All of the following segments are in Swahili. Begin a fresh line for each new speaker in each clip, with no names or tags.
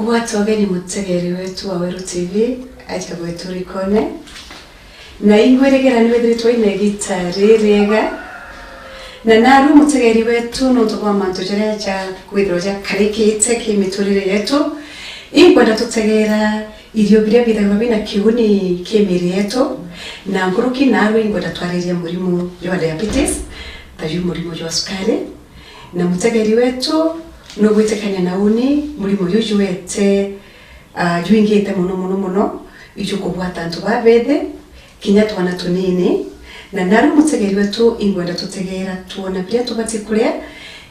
Ugwatogeni mutegeri wetu wa Weru TV acha gwetu rikone na ingweregera niwe thitwe ine gitari rega na naru mutegeri wetu no tokwa mantu jere cha kwithroja karikite kimiturire yetu ingwenda tutegera irio biria bithagwa bina kiuni kimiri yetu na nguruki naru ingwenda twariria murimu wa diabetes tayu murimu wa sukari na mutegeri wetu no gwitekanya na uni murimu yuju wete juingite muno ijuko bwata ntu babethe kinya twana tunini na naru mutegeri wetu ingwenda tutegera tuona bia tubati kuria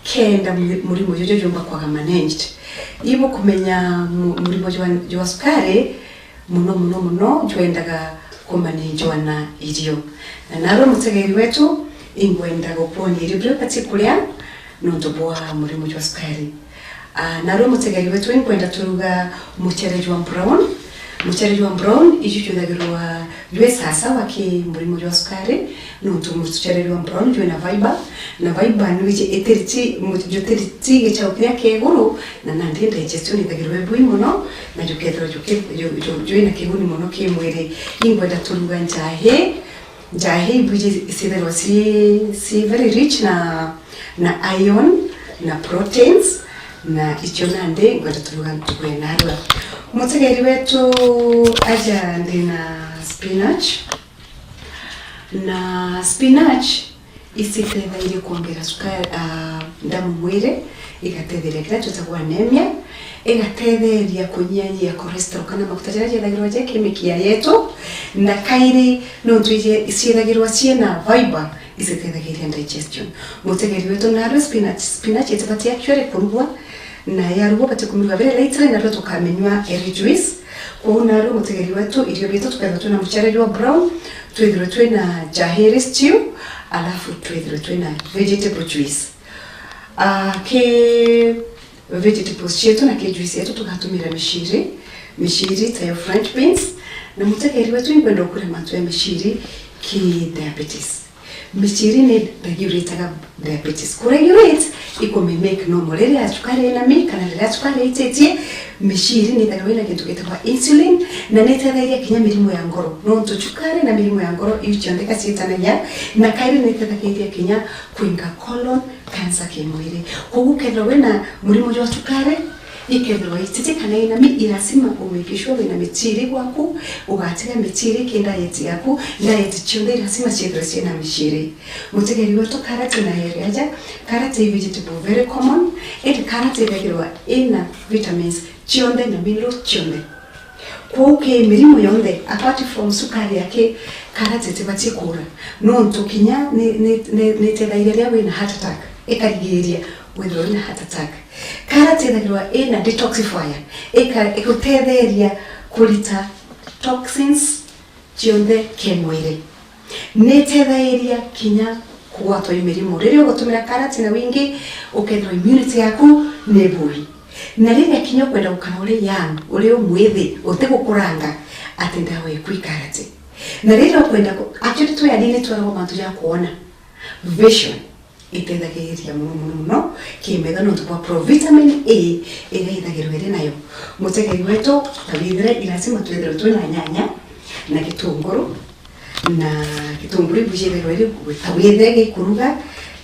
kenda murimu yuju jumba kwa managed ibo kumenya murimu wa sukari muno jwendaga kumanejwa na irio na naru mutegeri wetu ingwenda goponi irio bia pati kuria nontoboa murimu wa sukari naro mutegeri wetu ingwenda turuga muchere wa brown ijujuthagirwa ywe sasa waki murimu wa sukari nonto muchere wa brown ywe na fiber nuje eteriti gechaukia keguru na nandi digestion ithagirwe bui muno na jukethro ywe na kiguni muno kimwire ingwenda turuga njahe buje isitherwa si very rich na iron na proteins na ichonande ngwenda turuga tukwenarwa mutegeri wetu aja ndina spinach isithetha ili kuongera sukari ndamu mwire igatetheria kila tutagwa anemia igatetheria kunyanyia cholesterol kana maguta jara jethagirwa je kemikia yetu na kairi no twije isithagirwa ciena fiber isithethagiria digestion mutegeri wetu na spinach itapati actually kurugwa na yarugo pati kumurwa vile later na roto kamenywa eri juice kwa naru mutegeri wetu irio bito tukaiva tuna mchere wa brown twithiro twina jaheri stew alafu twithiro twina vegetable juice ke vegetables chetu na ke juice yetu tukatumira mishiri tayo French beans na mutegeri wetu ingwenda okura mantu ya mishiri ki diabetes mishiri ni regulate diabetes kuregulate iko make normal ile asukari na mika na ile asukari itetie mishiri ni tagwina kintu kitwa insulin na nitethairia kinya mirimu ya ngoro no tuchukari na mirimu ya ngoro ichondeka citananya na kairi nitethairia kinya kuinga colon cancer kimwire kugukethwa wena murimu wa sukari ikethwa itete kana ina mi irasima umekishwa wena mitiri gwaku ugatiga mitiri kinda yeti yaku na yeti chonde irasima chedresi na mishiri mutegeri wetu karate na area karate vegetable very common karate vegirwa ina vitamins chonde na minerals chonde kuke mirimu yonde apart from sukari yake karate tibati kura no ntokinya ne tethairia wena heart attack ekarigeria wena heart attack karate thagirwa ina detoxifier ekutetheria kulita toxins chionde kemwire netethairia kinya kuwatwa imirimu ririo gutumira karate na wingi ukethwa immunity yaku nebui na riria kinya kwenda gukana uri young uri umwithi utigukuranga atenda we kwikarate na riria kwenda actually tu yadini tu ro mantu ya kuona vision itethagiriria muno kimega no tukwa provitamin A ithagirwe ri nayo mutegeri wetu tabithire ilasima twethire twina nyanya na kitunguru bujethirwe ri tabithire kuruga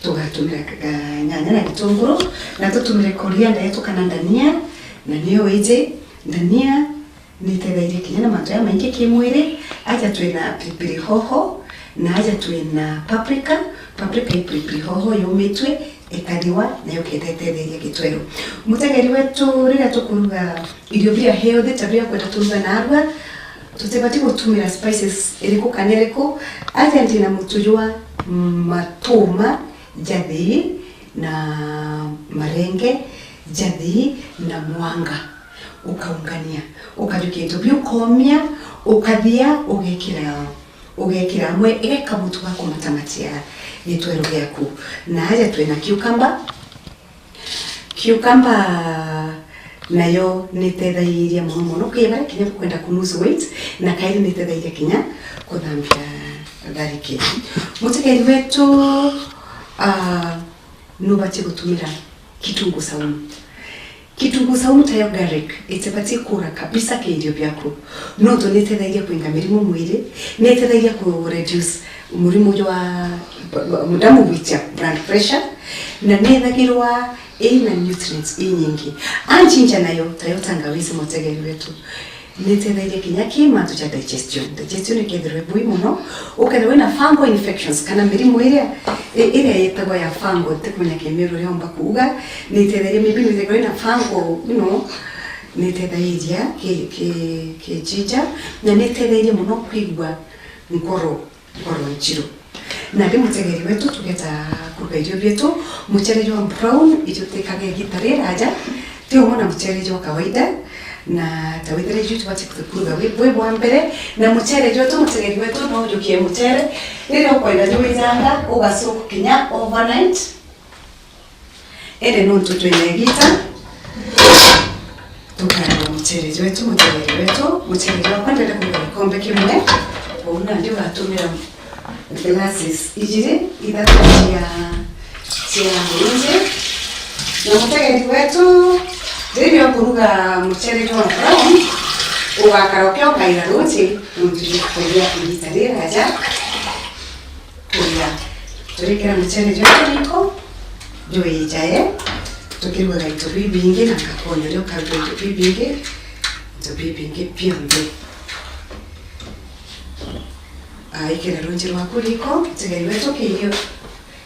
tugatumira nyanya na kitunguru na tutumire coriander yetu kana ndania na niyo ije ndania nitethairia kinya na mantu ya maingi kimwire aja twina pilipili hoho na aja twina paprika pilipili hoho yomitwe ekadiwa na yoketetheria kitwero mutegeri wetu rira tukuruga irio bia healthy tabia kwenda turuga narwa tutebati gutumira spices iriko kanereko aja ndina mutujwa matuma jathi na marenge jathi na mwanga ukaungania ukajukinto byukomia ukathia ugekira mwe eka mutu wako matamatia gitwero gyaku na haja twena cucumber nayo nitethairia muno kibara kinya kwenda ku weight na kairi nitethairia kinya kuthambia thariki mutegeri wetu nubati gutumira kitungu saumu kitunguu saumu tayo garlic itapati kura kabisa kiirio byaku no to neteithagia kuinga mirimu mwili neteithagia ku reduce murimu wa mudamu wicha blood pressure na nethagirwa ina nutrients nyingi anchinja nayo tayo tangawizi mutegeri wetu neteithagia kinya kimantu cha digestion ikethirwe bui muno ukethirwe na fungal infections kana mirimu iria yetagwa ya fungal tekunya kemero yomba kuuga neteithagia maybe neteithagia na fungal neteithagia ke jinja na neteithagia muno kwigwa ngoro njiro na ndi mutegeri wetu tugeta kuruga irio bietu muchere wa brown itutekaga gitare raja tio mona muchere wa kawaida na tawithire juu tubate kuruga we bwa mbere na muchere wetu mutegeri wetu no jukie muchere ile ukwenda nduizanga ugasoka kinya overnight ere no tutwene gita tukana muchere wetu muchere wa kwenda kuruga kombe kimwe ona ndio atumira glasses ijire idatu ya nje na mutegeri wetu ndio kuruga muchere wa brown ugakarokea kaira ruti ndio kuja kujitare raja kuya turekera muchere wetu niko ndio ijaye tukirwa gaito bibinge na kakonya leo kabito bibinge pionde ikera runjiro wakuliko tegeri wetu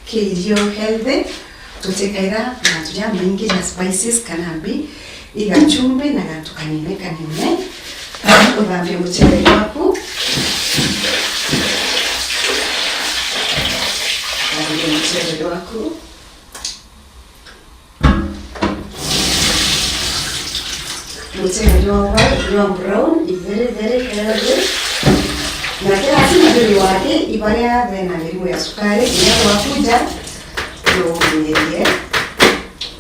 kiyo healthy tutekaira na tuja mingi na spices kanambi iga chumbe na gantu kanine ubambia muchere waku ubambia muchere waku muchere wa brown is very colorful na kila siku wake ibaya na mirimu ya sukari inapo wakuja ndio mwenyewe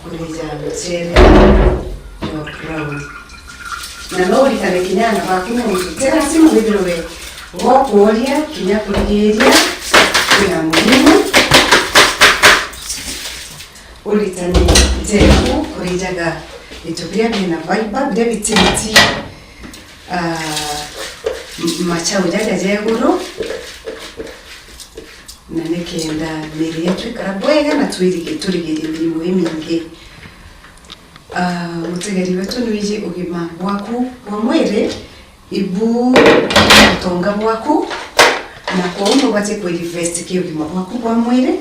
kuliza mchere wa brown na lori kale kinyana bakuna kila siku ndio wokuolia kinya kuligeria kuna muhimu ulitani zeku kulijaga itopia na vibe bila vitimiti machao jaja jeguru na nekenda miri yetu ikarabwega na turigiri mirimo emingi mutegeri wetu niwije ugima waku wa mwere ibu tonga waku na kwa uno bate ku invest ki ugima waku wa mwere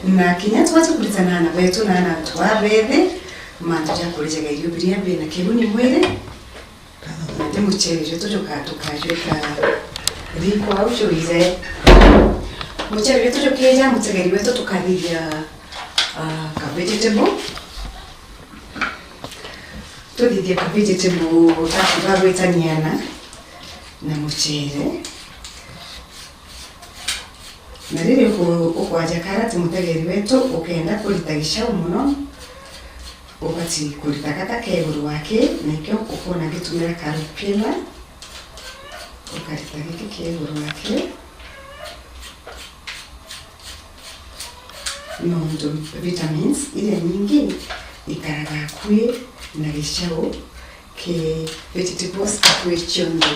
na kinyatu bate kulitana na wetu na twabethe mantu ja kulijaga irio biria bina kibuni mwere ndi muchere jetu tukajweka riko au choize muchere wetu tukeja mutegeri wetu tukaribia ka vegetable tulidia ka vegetable takubabwetaniana na muchere na riri ukwaja karati mutegeri wetu ukenda kulitagisha umuno ubati kulitakata keguru wake nikyo ukona gitumira karupila ukaritagike keguru wake nondo vitamins ile nyingi ikaraga kwe na gishao ke vegetables kwe chondo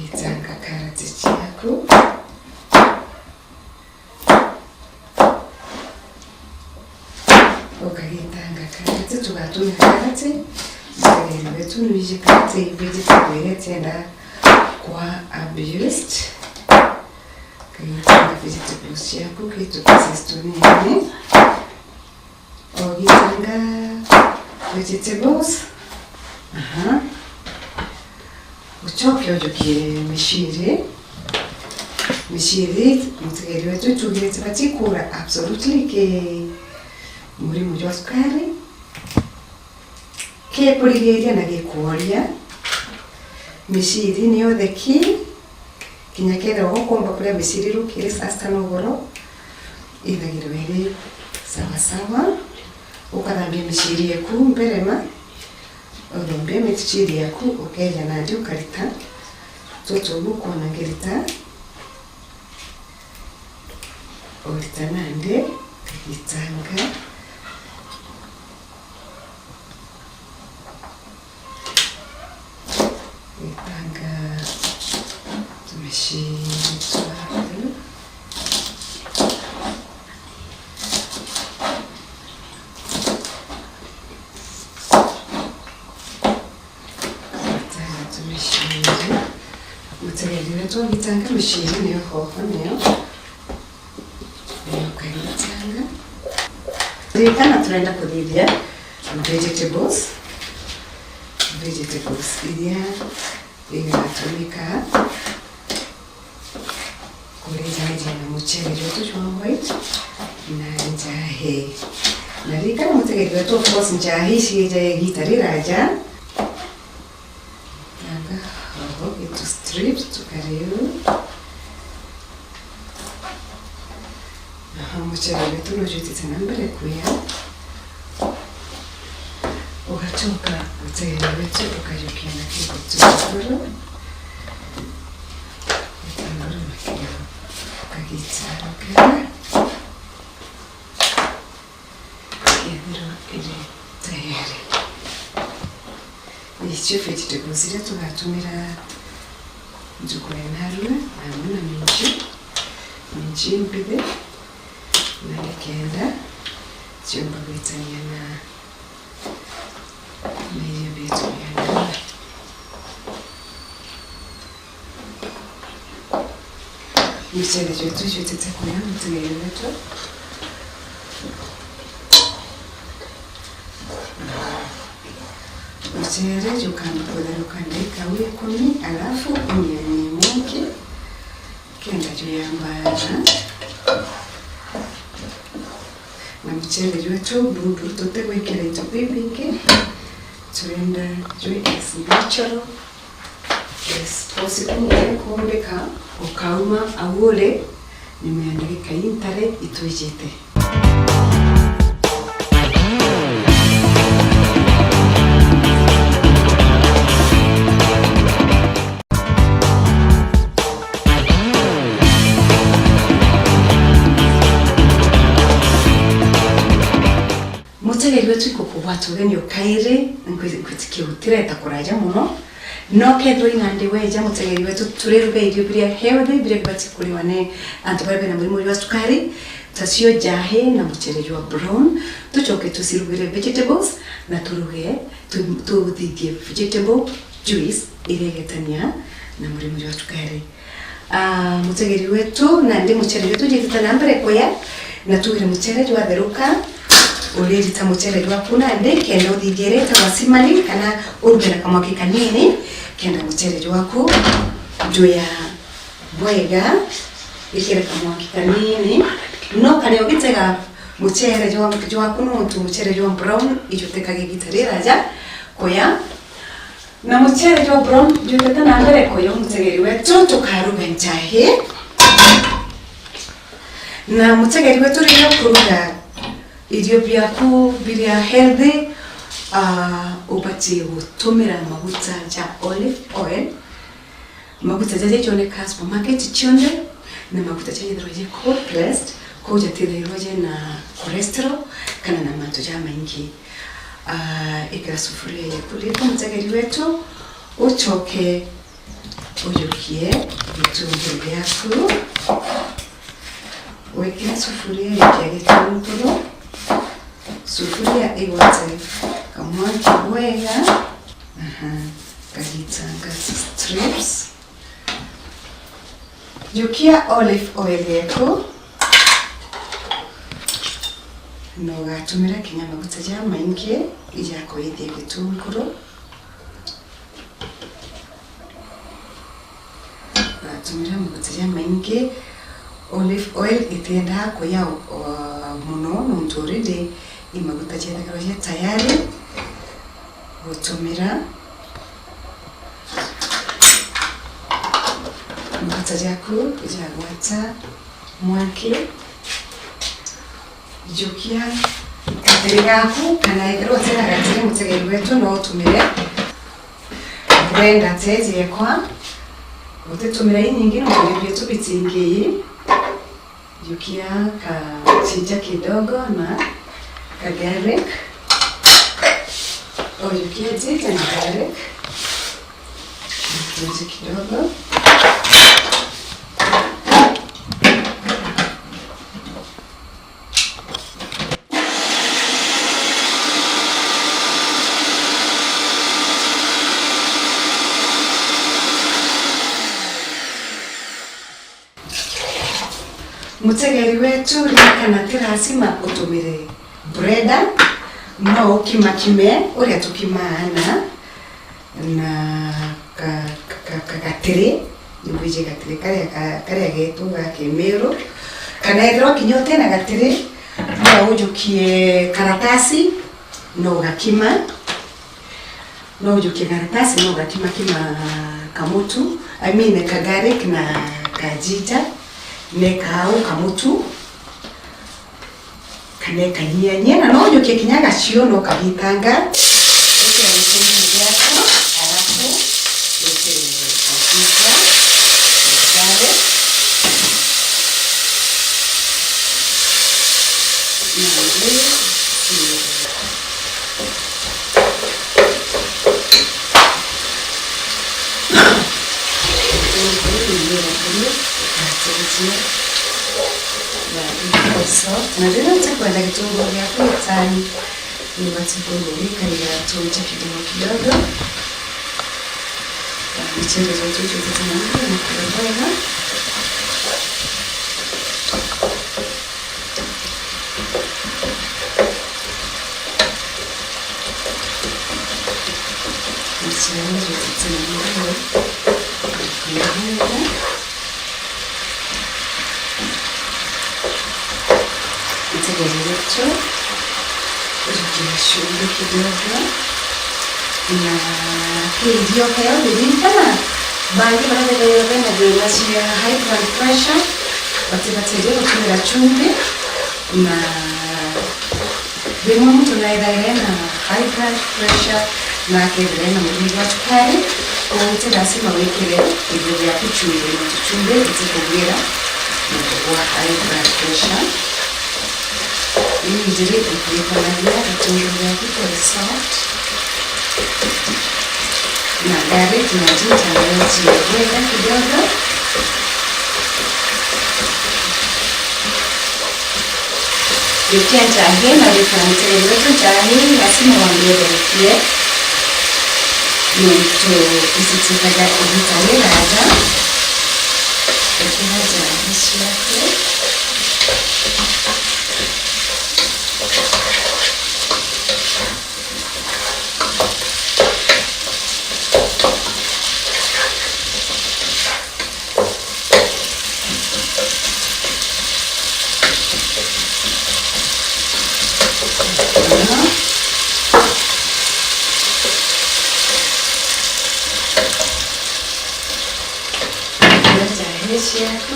itanga karati chako ukagitanga karati tugatuna karati ndio wetu nuje karati vegetable tena kwa abused kagitanga vegetables yako kitu kisistonene ogitanga vegetables uchoke ojokie mishiri mutegeri wetu tugirete batikura absolutely ke muri mujwa sukari ke poligeria na gekuoria mishiri niyo the key kinyakera okomba kule mishiri rukire sasa nogoro ithagiro wele sawa ukadambia mishiri yaku mberema odombia mishiri yaku ukeja na ndio karita toto buko na ngerita oritanande kagitanga itanga tumeshiri twatu Gitanga mishiri niyo hoho niyo kagitanga. Kana tunaenda kulivya vegetables ilia inatumika kulizaje na mchele wetu wa white na njahe na rika mtegeri wetu of course njahe shije gitariraja to strips tukariu mchele wetu nojutitse nambere kuya ugachoka mchele wetu ukajukia na kiko tukuru utanguru makiyo kagitsaruka yadiro ili tayari ichi vegetables ile tunatumira njukwe naruna amuna minji mbide na lekenda chomba vitania na meje vitu yana mchele wetu chote kuna mtele wetu mchele ukandika wikumi alafu unyanya mwake kenda juu ya mbara na mchele wetu bundu tote wekele tupibinge turenda juu as natural as possible kumbeka ukauma awole nimeandika intare itujete. Mutageri wetu iko kubwatu genyo kaire nkwitike takuraja muno no kedro ingande weja mutageri wetu tureruga irio biria healthy biria batikulwa ne antabarbe na murimu wa sukari tasio jahe na muchere wa brown tuchoke tusirugire vegetables na turuge tuthithie vegetable juice iregetania na murimu wa sukari mutageri wetu na ndi muchere wetu jitita nambere koya na tugire muchere wa theruka ulirita muchere waku nande kenda uthigere ta wasimali kana urugera kamwaki kanini kenda muchere waku juu ya bwega ikira kamwaki kanini no kare ogitega muchere waku no tu muchere wa brown ijoteka gitarira ja koya na muchere wa brown joteta nambere koyo muchere wetu tukaruga njahe na muchere wetu rero kuruga irio byaku biria healthy ubatie gutumira maguta ja olive oil maguta jaje chone ka supermarket chonde na maguta jaje droje cold pressed ko jatire roje na cholesterol kana na manto ja maingi ikira sufuria ya kuliko mtageri wetu uchoke ujukie vitunguru vyaku weke sufuria ya kitunguru sufuria iwate kamwaki bwega kagitanga strips jukia olive oil yako no gatumira kinya maguta ja maingi ijako ithie gitunguru gatumira maguta ja maingi olive oil itenda kuya muno nunturide imaguta jenda karoje tayari gutumira maguta jaku ijagwata mwaki jukia katerigaku kana ikero tena gatire mutegeri wetu no utumire blender teze kwa utetumira inyingi no byetu bitingiye jukia kachinja kidogo na ka garlic. Jukia ginger na garlic. Kidogo kidogo. Mutegeri wetu kana tirasima utumire breda no kimakime uria tukimana na gatire nibuje gatire kare getu ga Kimiru kana ethro kinyote na gatire no ujukie karatasi no gakima no ujukie karatasi no gakima kima kamutu ka garlic na kajita nekau kamutu kane kanyanya na no ujukie kinyaga cio no kabitanga Nadhani kwenda kitunguu vya kutani ni matunguu ya tunja kidogo michele zote tunaanza na kuondoa michele zote tunaanza derecho ukishunga kidogo na hii ndio kaya nilipana bangi baada ya kwenda bila shia high blood pressure batibatirio kwa chumvi na bimo mtu naenda na high blood pressure na kile na mwili wa sukari kwa lazima wekele hivyo vya kuchumvi na chumvi kitokea na high blood pressure. Ini jadi dipanadia kitunguu yake kwa soft. Na garlic na ginger na ziweka kidogo. Ukianza hema ukianza yote tayari lazima uongeze mtu isitikaga kujitawala hata. Ukianza hishi yake yako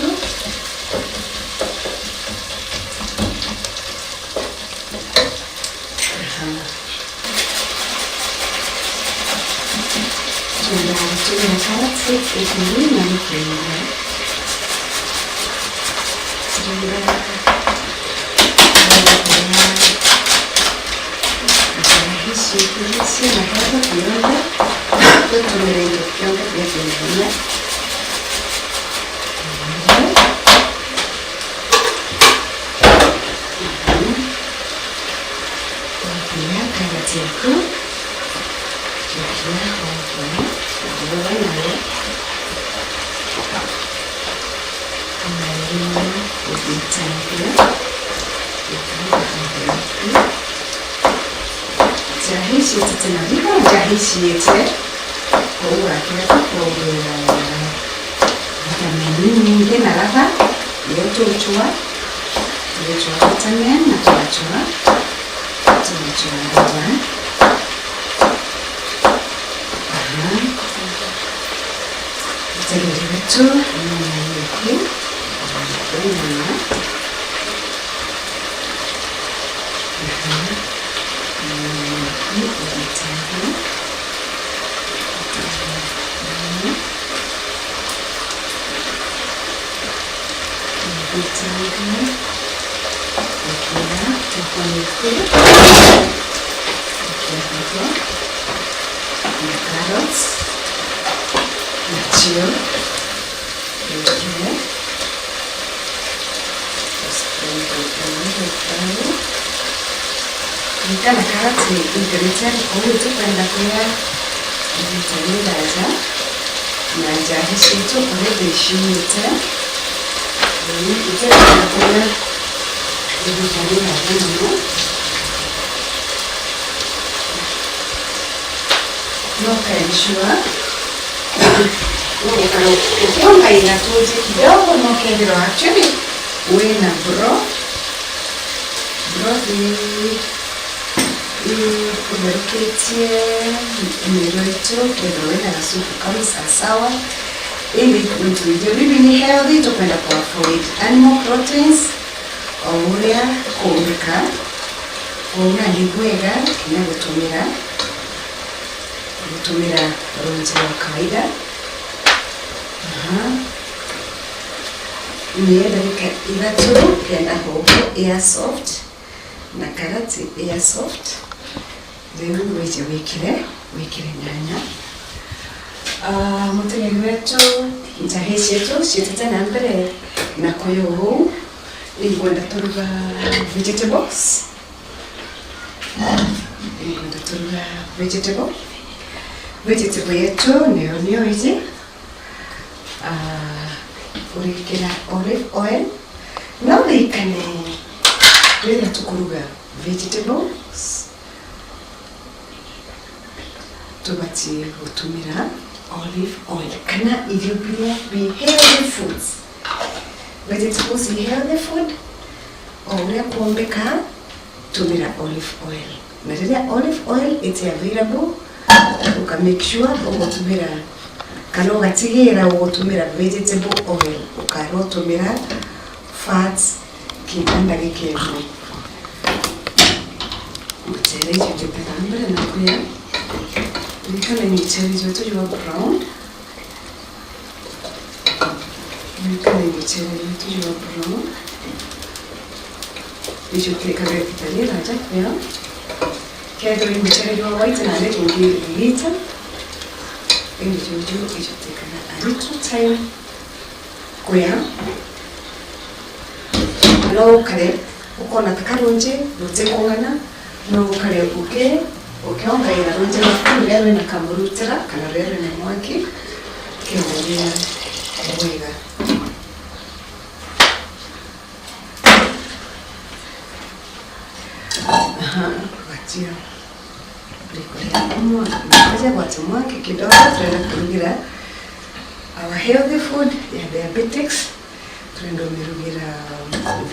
jahisi yete kwa kila kwa vitamini nyingi na ladha yote uchua vitamin na tunachua ladha tayari wetu ni hiki carrots, chill, nikana karati ingeretari kuhutu kwenda kuya vitamiraza na jahishitu kurede ishimita ikera kuya vitamiraza namo nokaishwa ukiomba inatuzi kidogo nokendero actually wena broth umeruketie milo yetu kedowena na supu kama sawasawa ili mtuijo bibi ni healthy tukwenda kwa avoid animal proteins ouria kumbika kuuna ligwega kina gutumira runzi wa kawaida niyedarika iraturu kenda hoho air soft na karati air soft rero weje wikire nyanya mutegeri wetu njaheshi yetu shitete na mbere na koyo huu ingwenda turuga vegetables vegetable yetu niyo hizi urikira olive oil na urikane rĩrĩa tukuruga vegetables tubatie gutumira olive oil kana irio biria bi healthy foods. Vegetables ni healthy food ouria kuombeka tumira olive oil na rĩrĩa olive oil it's available uka make sure ugutumira kana ugatigira ugutumira vegetable oil ukarotumira fats kipanda gikemwe mchele hicho kitambele na kuya nikana ni mchele hicho tu wa brown nikana ni mchele hicho wa brown hicho kikaba kitani raja kuya kiado ni mchele wa white na leo ngilita hicho tikana a little time kuya no kare ukona takarunje rutekongana no kare ukionga ira runje makuru leo na kamurutira kana leo na mwaki kihoria wega watia nikoja watu mwaki kidogo tunaenda kurugira our healthy food ya diabetics tunaenda kurugira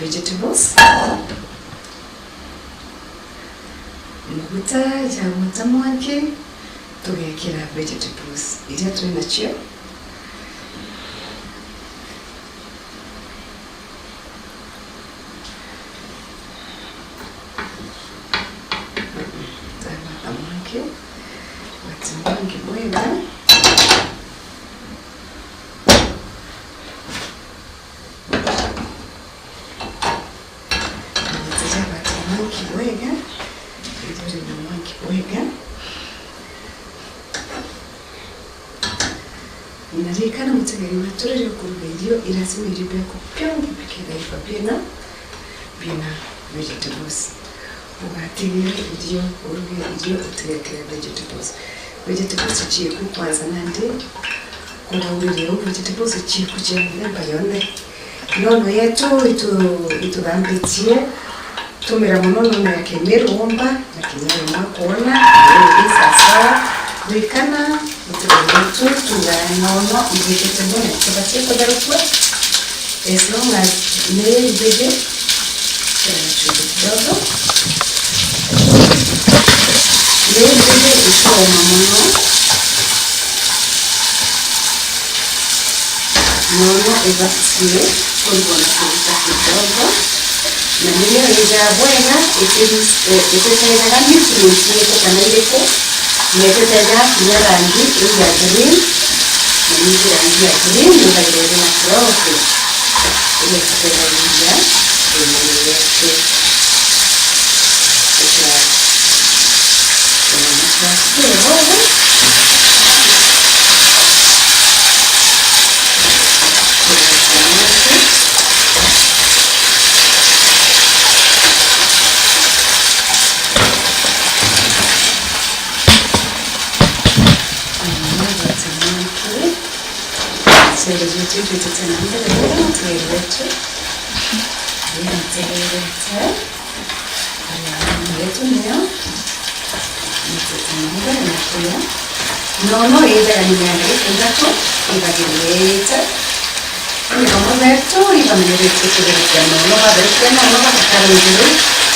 vegetables maguta mwaki tugekira vegetables iria turi nacio Inarikana mutegeri wetu kuruga irio irazima iribe kupyonge pikira ifapina bina vegetables ugatigire irio uruge irio utegekere vegetables chiku kwanza nande kurawurire vegetables chiku chembe bayonde nono yetu itugambitie tumira munono ya kemeru omba na kinyaro makona ni sasa wikana utuwetu tunaona vegetable na tubatie kwa darukwa as long as male vege kidogo male vege ishaoma muno nono evatie kulikuwa na kuruta kidogo na mwenye ijabwega itaisaidia nutrients yetu kana ileko Neketega ya rangi ya green, na rangi ya green ndio ile na chlorophyll. ile kuteremia imani yetu kwa no ella animale esatto e va diretta e come detto i bambini che devono va perché non va a fare il giro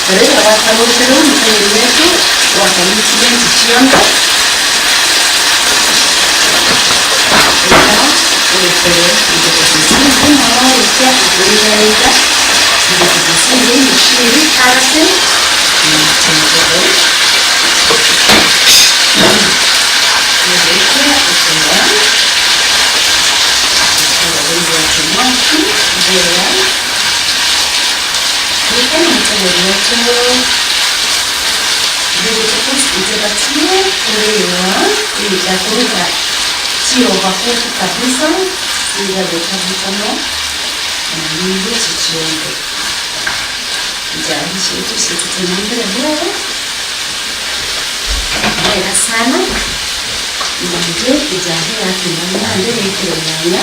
per ella va a fare il giro mi fa il metro o a fare l'incidente ci anda e per il che non ho il piatto di verità si vede uscire carte sana manje ijahe yake mama ndio ikionyanya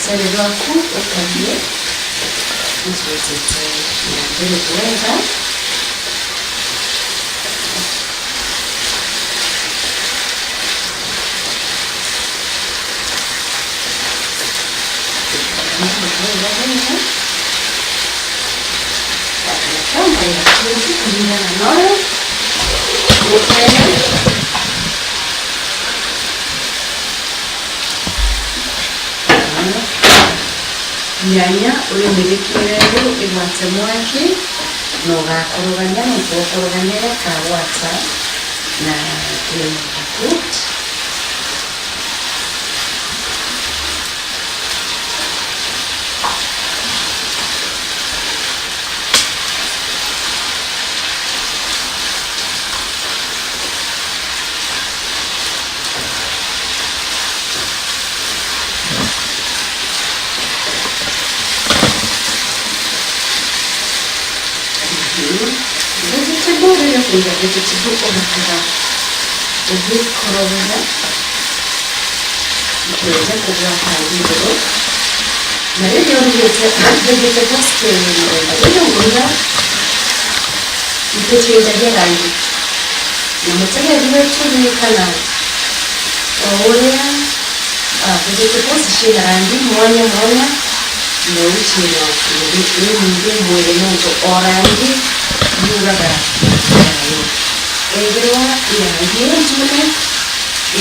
Sale wako ukaje usiweze ndio kuweka nyanya uri mirikireyo igwatse mwaki nogakoroganya nokoroganira kawata na cooked vegetable onakara ubikorobera kuweza kuweka hivyo na hiyo ndio vegetable stew ndio ngona itechezaje rangi na mtaka wetu ni kana orea vegetable shina rangi moja na uchira ndio mwele moto orange yuga Egrewa irangia nzuri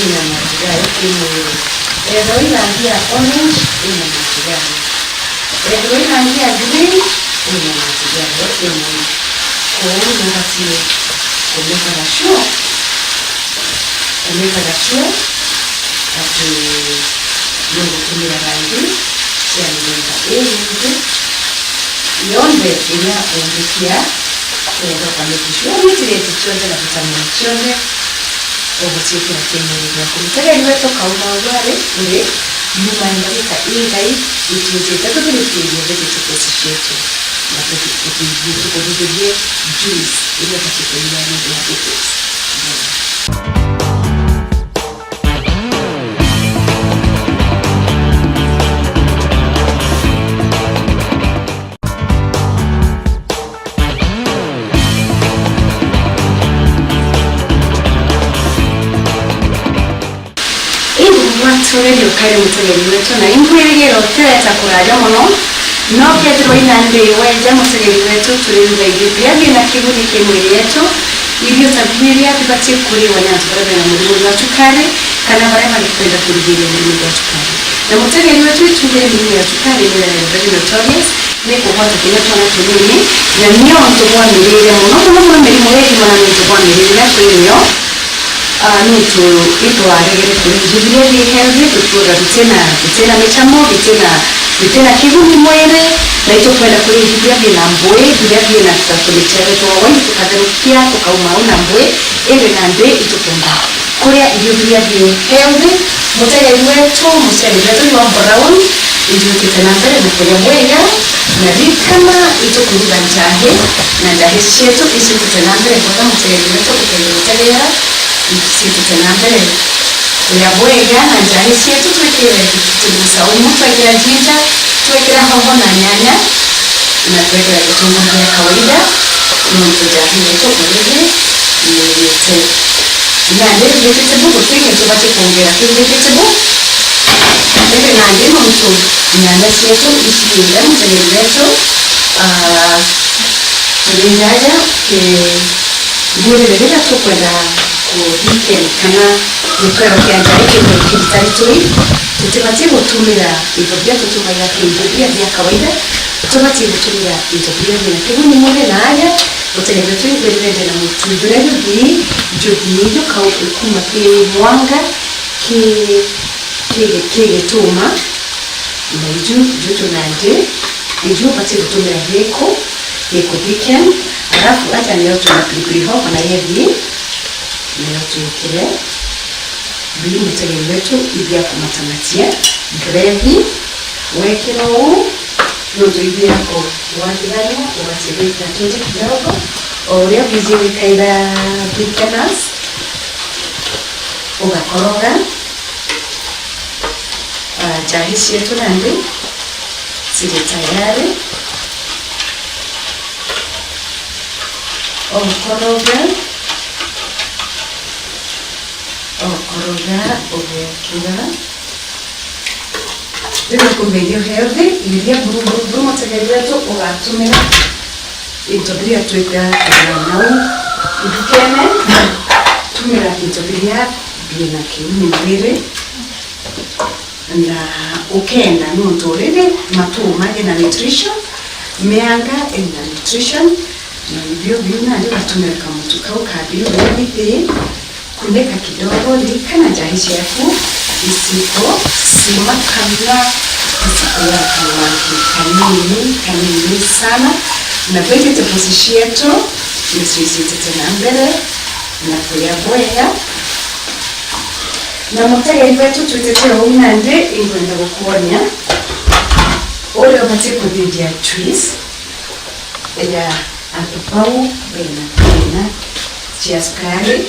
ina majigayo kimwili. Egrewa irangia orange ina majigayo. Egrewa irangia green ina majigayo kimwili. Kwa hiyo wakati kumeka la show ati yongo kumira rangi ya mwenga nje yonde ina ondikia Ego kamekishwa mitire tichonde na vitamini chonde obucheke na kemererwa kumutega niweto kaumawale ure nyuma ndabika ingai ituze tatubirikiriye bete tukosishetu na tukujije juice ile katika ya diabetes Radio kare mutegeri wetu na imkwiriye roteta kuraja muno no Petro inande weja mutegeri wetu tuliwe ibya na kibuni kimwili yetu ibyo tabiria tupatie kuri wanyantu barabera muri muri watukare kana bara malipenda kurudia mimi ya sukari na mutegeri wetu itunge mimi ya sukari ni very notorious ni kuhota kile tuna tumini na niyo mtobwa mirire muno mirimo yetu mwana mtobwa mirire na kwenyo nutu ito aregere kule jibile ni healthy tutura bitena michamo bitena kivuni mwere na ito kwenda kule jibile na mbwe jibile na tutakuletea to wani tukaderukia tukaumauna mbwe ende na nde ito kwenda kule jibile ni healthy mutegeri wetu ni wa brown ndio tutanambele na kule mwega na rikama ito kuruga njahe na njahe shetu isi tutanambele kwa mutegeri wetu kutengeneza situ tenambele ya bwega na njahi sietu tuwekele kitunguu saumu tuwekela jinja tuwekela hoho na nyanya na tuwekela kitunguu vya kawaida nusu jahi yetu kulege nilete na ndele vegetable kutinge tubate kuongera kile vegetable ndele na ndele nusu nyanya sietu isiinda mtegeli wetu tulinjaja ke ngure vegeta tukwenda weekend kana nikora kianjaike kwa kibitari tui tutemati gutumira ibobya tutumira ibobya bya kawaida tutemati gutumira ibobya bya kibuni mune naaya utelebe tui kwende na mutu ndurebe bi jogi yo kawo kuma ke mwanga ke tuma na juju nanje iju pati gutumira heko weekend alafu acha leo tunapilipili hoho na hivi leo tuwekele bili mutegeri wetu ibya kumatamatia gravy wekelo huu nuzo ibya yako wajibani uwasibika tunji kidogo oria viziwi kaida bikanas ugakoroga jahisi yetu nandi sili tayari okoroga obekera rero kumbeyo healthy iria buru mutegeri wetu ugatumira intobiria twika nau idukene tumira intobiria bina kiuni mwire na ukenda nuntorere matumaje na nutrition meanga na nutrition na ibyo bina ndio batumira kamutu kabiri bibi kuneka kidogo likana jahishi yaku isipo sima kamila isipo ya kanini sana na vegetables yetu nisisite tena mbele na kuya bwega na mutegeri wetu tuitetea unande ingwenda gukonya ule obate kudidia trees ya atupau bena chia sukari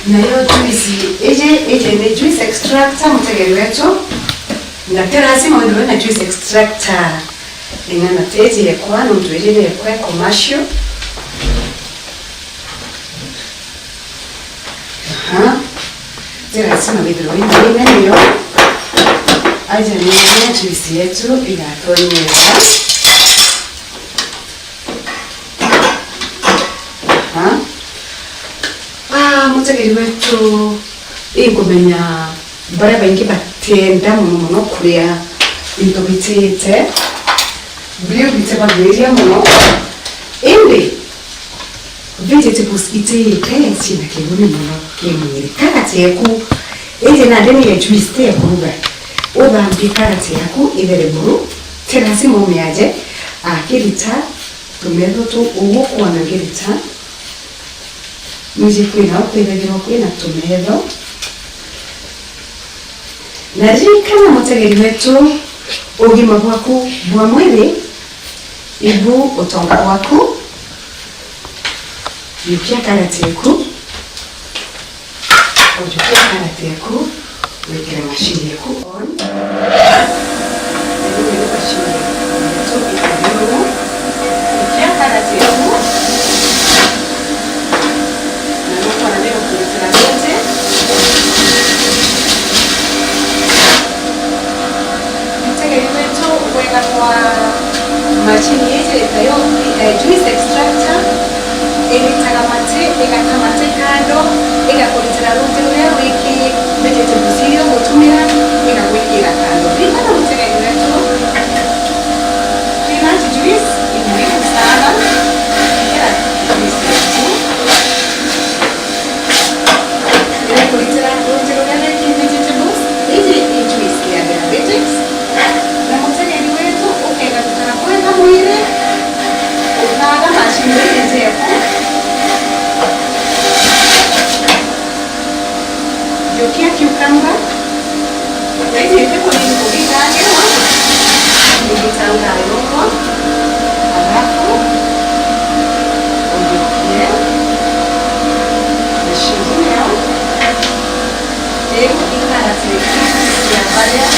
na hiyo juice ni juice extractor mutegeri wetu na tena lazima uwe na juice extractor ingana tezi ya kwano mtuelele ya kwa commercial tena lazima vidro ingine niyo aja niyo juice yetu inatonyesha mutegeri wetu ingumenya bara baingi batenda muno kuria into bitite brio biteba beria muno indi vegetables itite sina kibuni muno kimwiri karate yaku ende na ndeni ya juice ya kuruga oba mbi karate yaku ibere buru tena si mumiaje akirita tumezo tu uwo kuana girita muje kwina kwibagirwa kwina tumezo na rikana mutegeri wetu ugima bwaku bwa mwili ibu utonga waku yukia karate yaku ojukia karate yaku wekera mashini yaku on mashini yaku yukia karate yaku kwa machini yetu itayo juice extractor Elitangamate, ekakamate kando, ekakulitira runte ruria wiki vegetables hiyo gutumira ekagwikira kando. Rikana mutegani wetu peanut juice ni muhimu sana. Ekakulitira runte ruria wiki vegetables hizi ni juice ya diabetics. Na mutegani wetu ukegakutana kwenda mwire unaga mashine yetepo yokia cucumber hizi yetepo ni kugitangewa nigitangayoko alafu uyokie mashine ego ingarate ya balia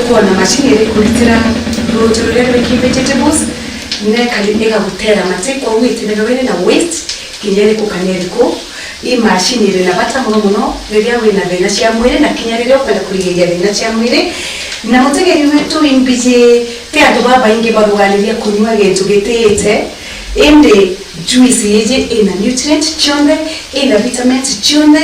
kuwa na mashini iri kulitira runte ruria rwiki vegetables ega gutera mate kwa witi nega na waste kinyere kukanyeriko i mashini iri na bata muno riria wina thina cia mwiri na kinya riria ukwenda kurigiria thina cia mwiri na mutegeri wetu imbije te andu baba ingi baruganiria kunywa gintu gitiite indi juice yeje ina nutrient chonde ina vitamins chonde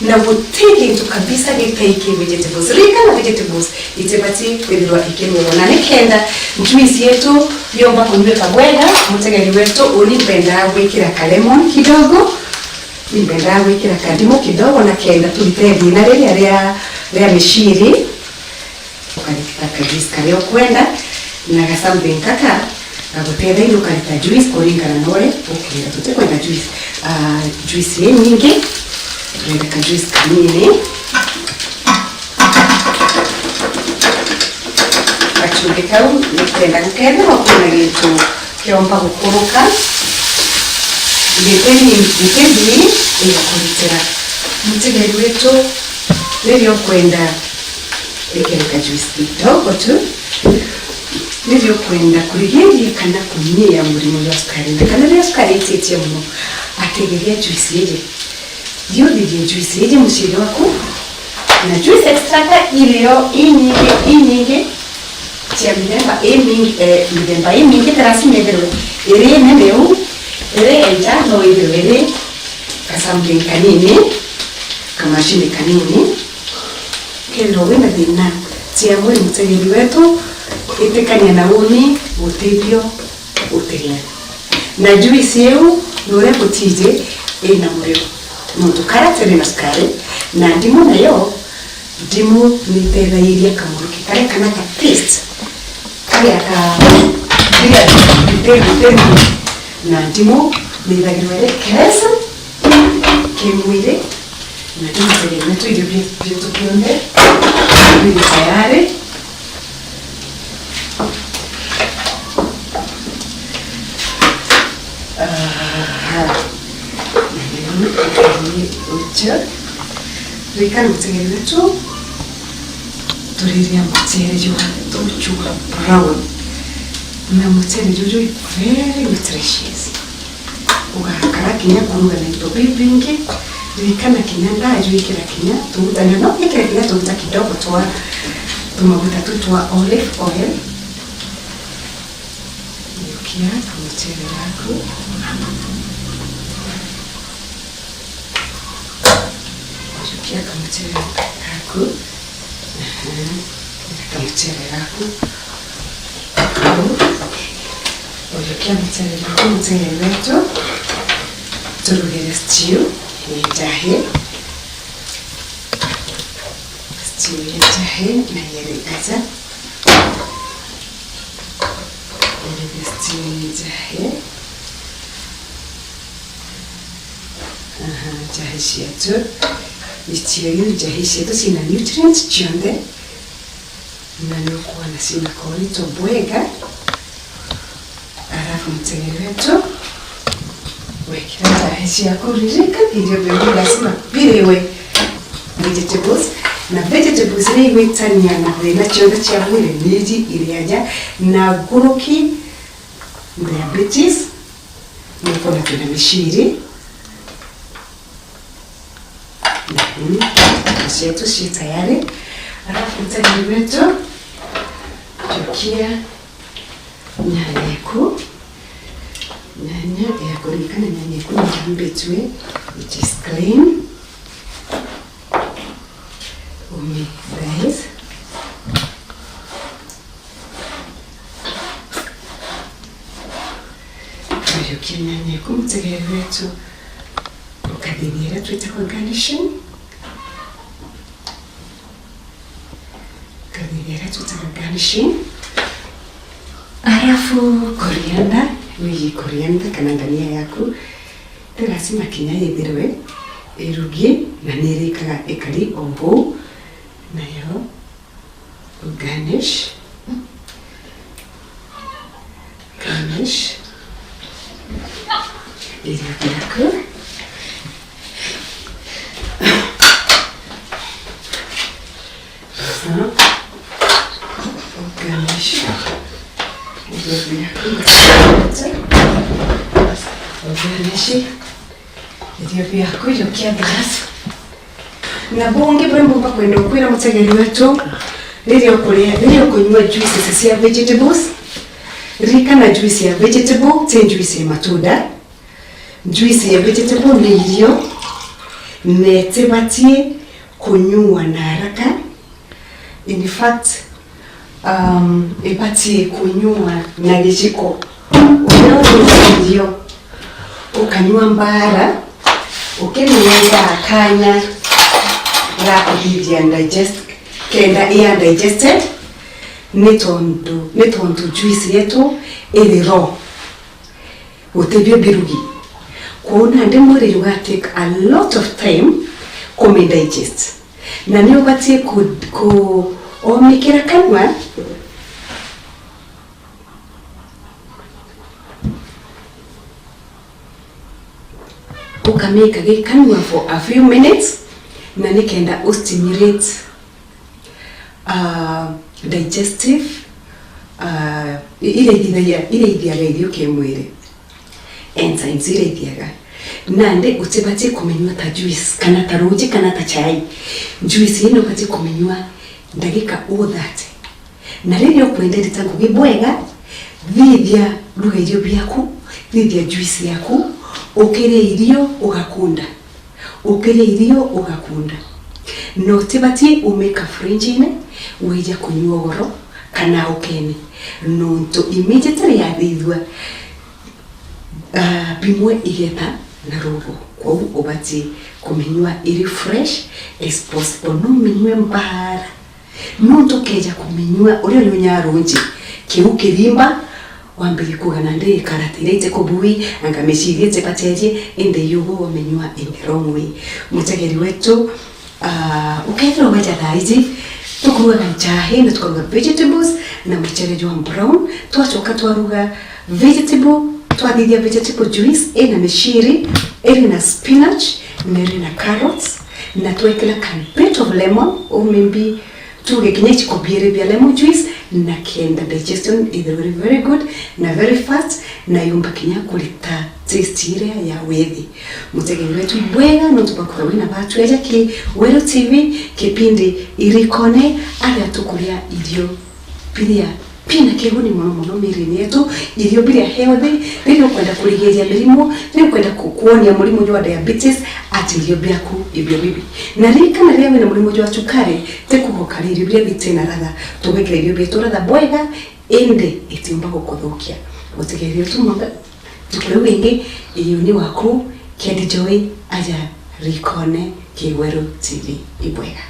na gutege into kabisa gitaike vegetables rika na vegetables itebati kwithirwa ikimwo na nikenda juice yetu yomba kunyweka bwega mutegeri wetu unipenda gwikira ka lemon kidogo nipenda gwikira kadimu kidogo na kenda tulitege na ria mishiri ukanika juice kale okwenda na gasambe kaka agutera ino kalita juice kuringana nore ukira tutekwenda juice nyingi reka juice kanini achunge kau nitenda gukenda wakuna gintu kiomba gukuruka giteni igakulitira mutegeri wetu rĩrĩa ũkwenda ĩkereka juice kidogo tu rĩrĩa ũkwenda kũrigĩrĩria kana kũnyia mũrimũ wa cukari na kana rĩrĩa cukari ĩtĩtie mũno ategeria juice ĩrĩ thiũrĩrie juice ĩrĩ mũciĩ waku na juice extractor ilio inyingi cia mĩthemba ĩmĩingĩ taracimetherwo ĩrĩ nemeu ĩrĩ enja no ĩtherwo ĩrĩ kasampling kanini kamashini kanini kendo wina thina cia mwĩrĩ mũtegeri wetu itikania na uni utithio utiria na juice ĩyo nore gutije ina murio muntu karatere na sukari na ndimu nayo ndimu nitethairia kamuruki kare kana ka taste kare aka bila na ndimu nithagirwa kesa kimwire na ndimu tegenya tu idio vitu vyote vile tayari reka mutegeri wetu turiria mutere jua tuchua brown na mutere jojo very nutritious ugakara kinya kuruga na indo bingi rikana kinya ndajo ikira kinya tumutana no ikira kinya tumuta kidogo twa tumaguta tu twa olive oil yukia mutere wako kia kamutere wako kamutere wako kia mutere wako mutere wetu turugire stew yejahe na yere aza stew yejahe jahe shetu ichiro jahishe to sina nutrients chonde na nukuwa na sina kolito bwega alafu mtegeri wetu wekira jahishe ya kuririka idio bebe lazima birewe vegetables na vegetables ni wetania na wena chonde cha mwile niji iliaja na guruki diabetes nikona tuna mishiri Zetu si tayari. Alafu mtagi wetu chukia nyanya yeku. Nyanya yeku likana nyanya yeku njambetwe, which is clean. Umi rice. Chukia nyanya yeku mtagi wetu ukadibira tuita kwa garnishing. Garnishing. Alafu coriander, wiji coriander kana ndania yaku. Lazima kinya yethirwe irugie na nirikaga ikari ombo nayo garnish. Irugie yaku. Ndio kuja kia glass. Na bonge brembo pa kwenda kwira mutegeri wetu. Ndio kunywa juice cia vegetables. Rika na juice ya vegetable, te juice ya matunda. Juice ya vegetable ni irio netebatie kunywa na haraka. In fact, ipatie kunywa na gijiko. Ndio ukanywa mbara ukeniweza akanya la kuhivya digest kenda iya digested netondu juice yetu iri raw utebye birugi kuona ndi mwiri you take a lot of time kume digest na niyo batie ku omekera kanwa ukameka gikanwa for a few minutes na nikenda stimulate digestive ile idhiaga irio kimwiri enzymes ile idhiaga nande utibati kumenywa ta juice kana ta roji kana ta chai juice ino kati kumenywa ndagika all that na rĩrĩa ũkwendete ngugi bwega thithia ruga irio biaku thithia juice yaku ukire irio ugakunda no tibati umeka fridge-ine weja kunywa goro kana ukene no to immediately yathithwa bimwe igeta na rogo kwa ubati kumenywa iri fresh as possible no minywe mbara no tokeja kumenywa uri nyarunji kiu kirimba wambiri kugana ndi karatirete kubui anga meshirite pateje inde yugo wamenywa in the wrong way mutegeri wetu ukethro waja thaizi tukuruga nchahi na tukuruga vegetables na mchele wa brown twachoka twaruga vegetable twathithia vegetable juice ina meshiri ina spinach na carrots na twekela can bit of lemon or maybe tuge kinyechi kobiere bia lemon juice na kienda digestion is very good na very fast na yumba kinya kulita taste ile ya wethi mutegeri wetu bwega no tubakora wina batu eja ki Wero TV kipindi irikone ala tukulia idio pilia pina keguni muno mirini yetu irio bilia healthy ndio kwenda kuligeria mirimo ndio kwenda kuonia murimo wa diabetes ati irio biaku ibyo bibi na rika na lewe na murimo wa sukari tekugoka irio bilia bitena radha tubekera irio bietu radha bwega ende itimba gukuthukia mutegerio tumonga tukule wingi iyo ni waku Kedi Joy aja rikone ki Wero TV ibwega.